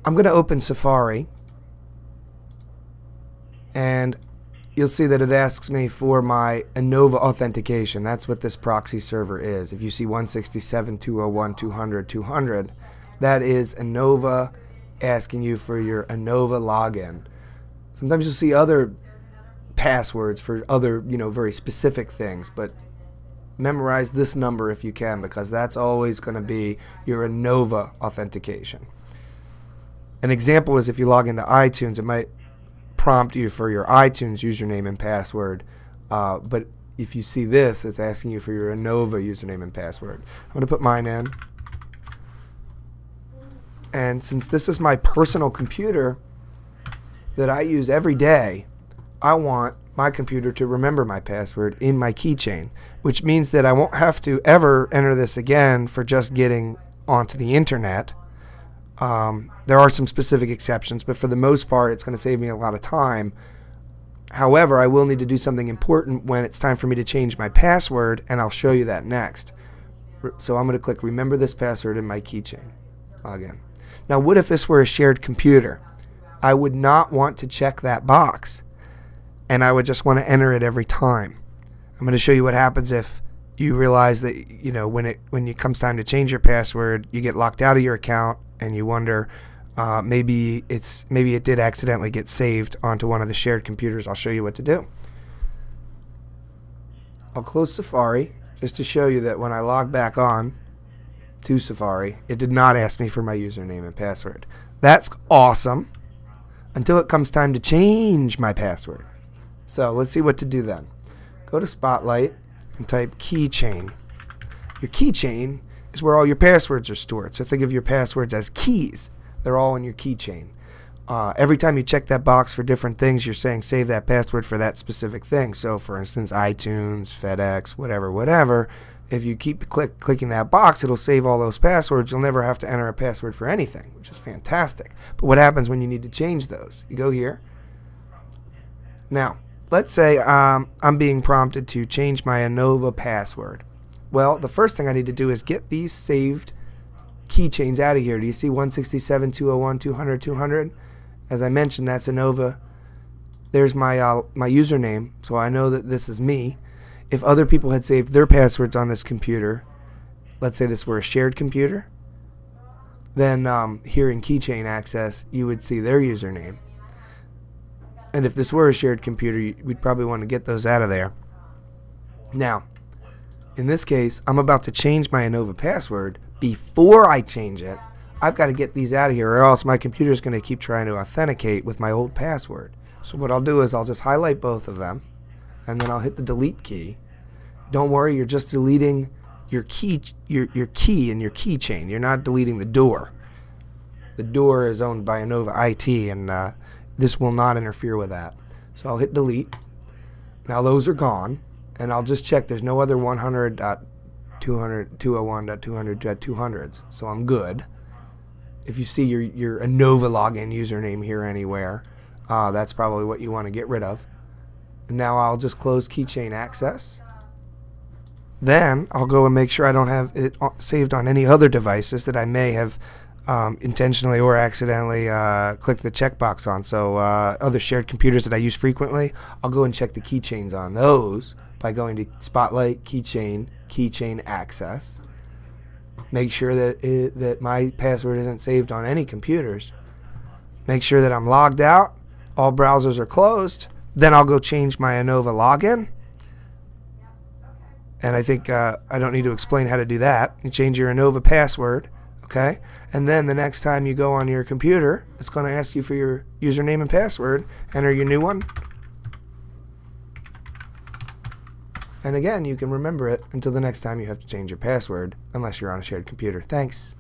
I'm going to open Safari, and you'll see that it asks me for my Inova authentication. That's what this proxy server is. If you see 167.201.200, that is Inova asking you for your Inova login. Sometimes you'll see other passwords for other, very specific things, but memorize this number if you can, because that's always going to be your Inova authentication. An example is if you log into iTunes, it might prompt you for your iTunes username and password, but if you see this, it's asking you for your Inova username and password. I'm going to put mine in, and since this is my personal computer that I use every day, I want my computer to remember my password in my keychain, which means that I won't have to ever enter this again for just getting onto the internet. There are some specific exceptions, but for the most part, it's going to save me a lot of time. However, I will need to do something important when it's time for me to change my password, and I'll show you that next. So I'm going to click Remember this password in my keychain. Login. Now, what if this were a shared computer? I would not want to check that box, and I would just want to enter it every time. I'm going to show you what happens if you realize that when it comes time to change your password, you get locked out of your account, and you wonder maybe it did accidentally get saved onto one of the shared computers. I'll show you what to do. I'll close Safari just to show you that when I log back on to Safari, it did not ask me for my username and password. That's awesome until it comes time to change my password. So let's see what to do then. Go to Spotlight and type Keychain. Your keychain is where all your passwords are stored. So think of your passwords as keys. They're all in your keychain. Every time you check that box for different things, you're saying save that password for that specific thing. So for instance, iTunes, FedEx, whatever. If you keep clicking that box, it'll save all those passwords. You'll never have to enter a password for anything, which is fantastic. But what happens when you need to change those? You go here. Now, let's say I'm being prompted to change my Inova password. Well, the first thing I need to do is get these saved keychains out of here. Do you see 167.201.200? As I mentioned, that's Inova. There's my username, so I know that this is me. If other people had saved their passwords on this computer, let's say this were a shared computer, then here in Keychain Access, you would see their username. And if this were a shared computer, we'd probably want to get those out of there. Now, in this case, I'm about to change my Inova password. Before I change it, I've got to get these out of here, or else my computer is going to keep trying to authenticate with my old password. So what I'll do is I'll just highlight both of them, and then I'll hit the delete key. Don't worry, you're just deleting your key in your keychain. You're not deleting the door. The door is owned by Inova IT, and this will not interfere with that. So I'll hit delete. Now those are gone, and I'll just check there's no other 100.201.200.200s, so I'm good. If you see your Inova login username here anywhere, that's probably what you want to get rid of. And now I'll just close Keychain Access. Then I'll go and make sure I don't have it saved on any other devices that I may have intentionally or accidentally clicked the checkbox on. So other shared computers that I use frequently, I'll go and check the keychains on those by going to Spotlight, Keychain, Keychain Access. Make sure that my password isn't saved on any computers. Make sure that I'm logged out. All browsers are closed. Then I'll go change my Inova login. And I think I don't need to explain how to do that. You change your Inova password, okay? And then the next time you go on your computer, it's going to ask you for your username and password. Enter your new one. And again, you can remember it until the next time you have to change your password, unless you're on a shared computer. Thanks.